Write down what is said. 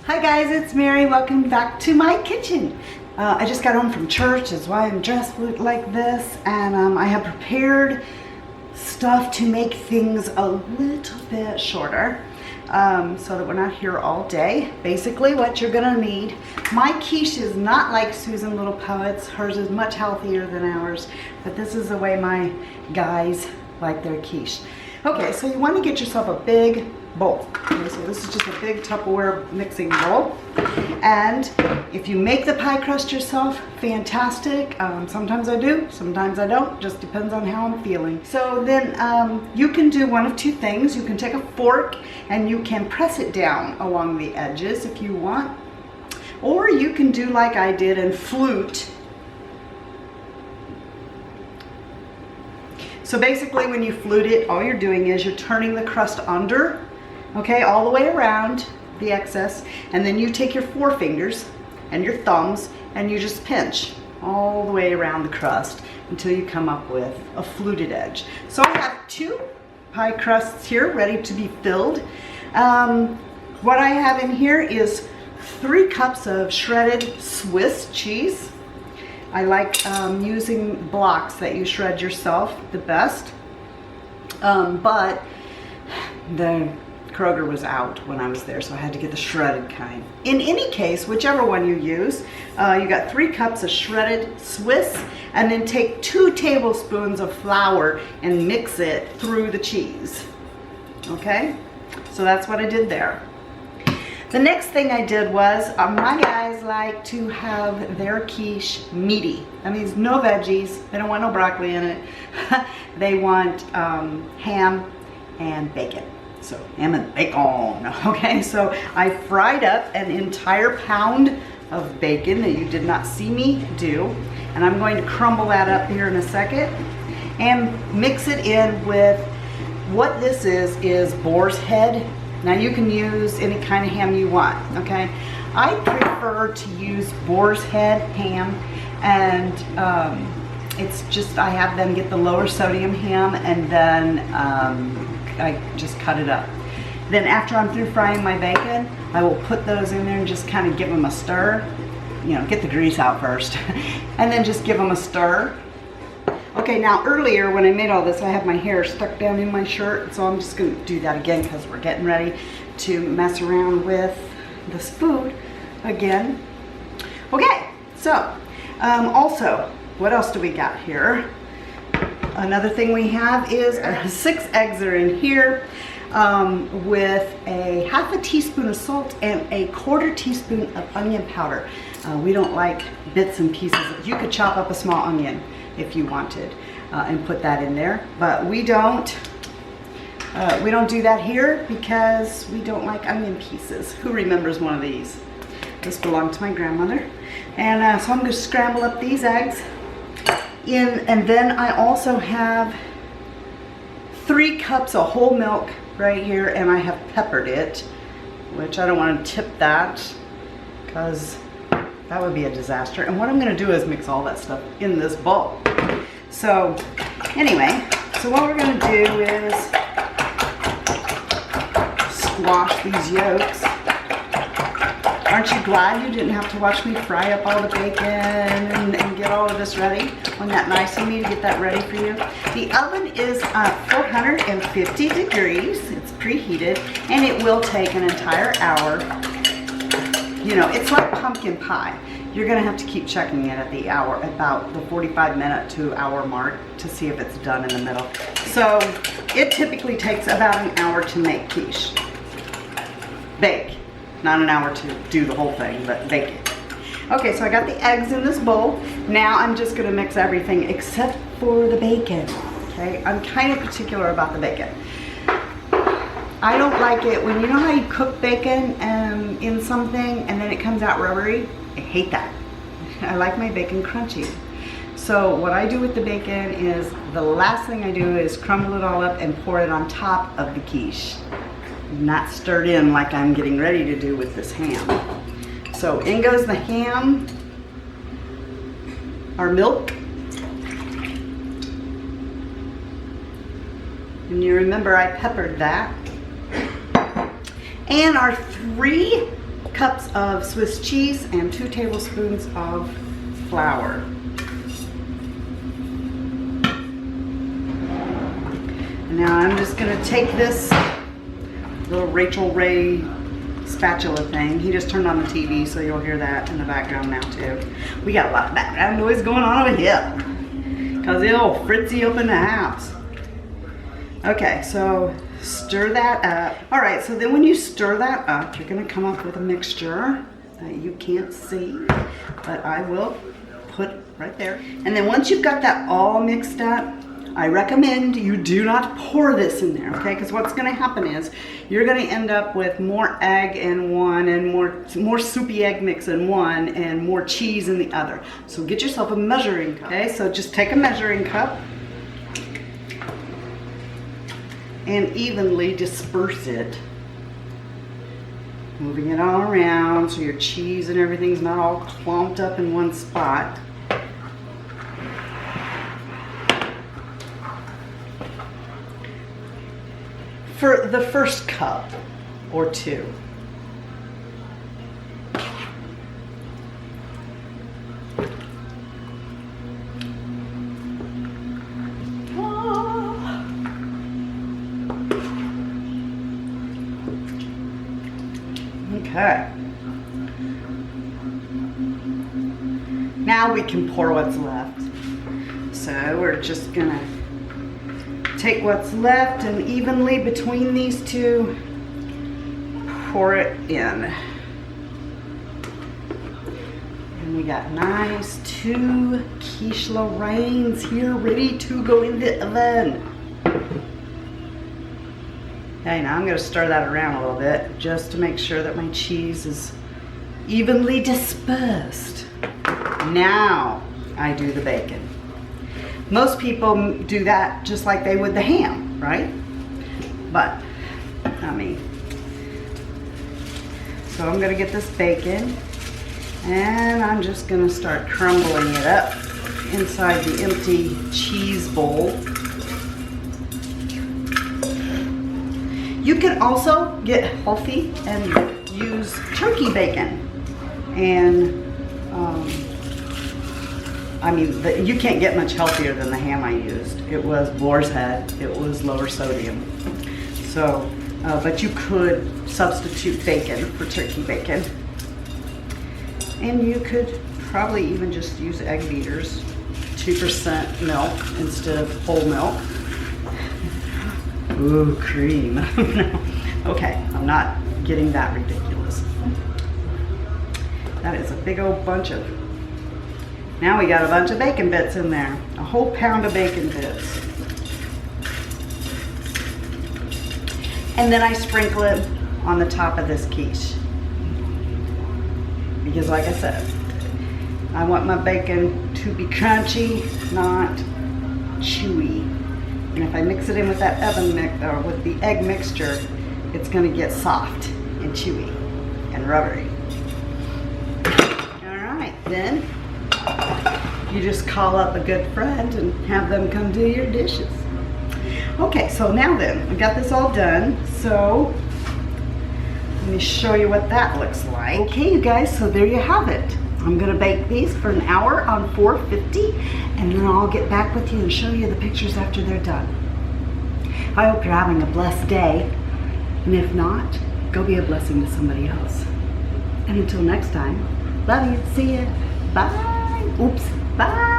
Hi guys, it's Mary. Welcome back to my kitchen. I just got home from church, that's why I'm dressed like this, and I have prepared stuff to make things a little bit shorter so that we're not here all day. Basically what you're gonna need, my quiche is not like Susan Little Poet's, hers is much healthier than ours, but this is the way my guys like their quiche. Okay, so you want to get yourself a big bowl. Okay, so this is just a big Tupperware mixing bowl. And if you make the pie crust yourself, fantastic. Sometimes I do, sometimes I don't. Just depends on how I'm feeling. So then you can do one of two things. You can take a fork and you can press it down along the edges if you want. Or you can do like I did and flute. So basically when you flute it, all you're doing is you're turning the crust under, okay, all the way around the excess, and then you take your forefingers and your thumbs and you just pinch all the way around the crust until you come up with a fluted edge. So I have two pie crusts here ready to be filled. What I have in here is 3 cups of shredded Swiss cheese. I like using blocks that you shred yourself the best, but the Kroger was out when I was there, so I had to get the shredded kind. In any case, whichever one you use, you got 3 cups of shredded Swiss, and then take 2 tablespoons of flour and mix it through the cheese. Okay, so that's what I did there. The next thing I did was, my guys like to have their quiche meaty. That means no veggies, they don't want no broccoli in it. They want ham and bacon. So ham and bacon, okay? So I fried up an entire pound of bacon that you did not see me do. And I'm going to crumble that up here in a second and mix it in with, what this is Boar's head. Now you can use any kind of ham you want, okay? I prefer to use Boar's head ham, and it's just, I have them get the lower sodium ham, and then I just cut it up. Then after I'm through frying my bacon, I will put those in there and just kind of give them a stir. You know, get the grease out first, and then just give them a stir. Okay, now earlier when I made all this, I had my hair stuck down in my shirt, so I'm just going to do that again because we're getting ready to mess around with this food again. Okay, so also, what else do we got here? Another thing we have is 6 eggs are in here with a ½ teaspoon of salt and a ¼ teaspoon of onion powder. We don't like bits and pieces. You could chop up a small onion if you wanted and put that in there, but we don't do that here because we don't like onion pieces. Who remembers one of these? This belonged to my grandmother. And so I'm going to scramble up these eggs in, and then I also have 3 cups of whole milk right here, and I have peppered it, which I don't want to tip that because that would be a disaster. And what I'm going to do is mix all that stuff in this bowl. So anyway, so what we're going to do is squash these yolks. Aren't you glad you didn't have to watch me fry up all the bacon and get all of this ready? Wasn't that nice of me to get that ready for you? The oven is 450 degrees. It's preheated, and it will take an entire hour. You know, it's like pumpkin pie. You're gonna have to keep checking it at the hour, about the 45-minute to hour mark, to see if it's done in the middle. So it typically takes about an hour to make quiche. Bake, not an hour to do the whole thing, but bake it. Okay, so I got the eggs in this bowl. Now I'm just gonna mix everything except for the bacon. Okay, I'm kind of particular about the bacon. I don't like it when, you know how you cook bacon in something and then it comes out rubbery? I hate that. I like my bacon crunchy. So what I do with the bacon is, the last thing I do is crumble it all up and pour it on top of the quiche. Not stirred in like I'm getting ready to do with this ham. So in goes the ham, our milk, and you remember I peppered that, and our 3 cups of Swiss cheese and 2 tablespoons of flour. And now I'm just gonna take this little Rachel Ray spatula thing. He just turned on the TV, so you'll hear that in the background now too. We got a lot of background noise going on over here because it'll fritzy up in the house. Okay, so stir that up. All right, so then when you stir that up, you're gonna come up with a mixture that you can't see, but I will put right there. And then once you've got that all mixed up, I recommend you do not pour this in there, okay? Because what's gonna happen is you're gonna end up with more egg in one and more soupy egg mix in one and more cheese in the other. So get yourself a measuring cup, okay? So just take a measuring cup and evenly disperse it, moving it all around so your cheese and everything's not all clumped up in one spot. For the first cup or two. Okay. Now we can pour what's left. So we're just gonna take what's left and evenly between these two, pour it in. And we got nice 2 Quiche Lorraines here ready to go in the oven. Okay, now I'm gonna stir that around a little bit just to make sure that my cheese is evenly dispersed. Now I do the bacon. Most people do that just like they would the ham, right? But, I mean, so I'm gonna get this bacon and I'm just gonna start crumbling it up inside the empty cheese bowl. You can also get healthy and use turkey bacon. And, I mean, you can't get much healthier than the ham I used. It was boar's head. It was lower sodium. So, but you could substitute bacon for turkey bacon. And you could probably even just use egg beaters, 2% milk instead of whole milk. Ooh, cream. No. Okay, I'm not getting that ridiculous. That is a big old bunch of. Now we got a bunch of bacon bits in there. A whole pound of bacon bits. And then I sprinkle it on the top of this quiche. Because like I said, I want my bacon to be crunchy, not chewy. And if I mix it in with that oven mix, or with the egg mixture, it's gonna get soft and chewy and rubbery. All right, then. You just call up a good friend and have them come do your dishes. Okay, so now then, we got this all done. So let me show you what that looks like. Okay, you guys, so there you have it. I'm gonna bake these for an hour on 450, and then I'll get back with you and show you the pictures after they're done. I hope you're having a blessed day, and if not, go be a blessing to somebody else. And until next time, love you, see ya, bye. Oops, bye.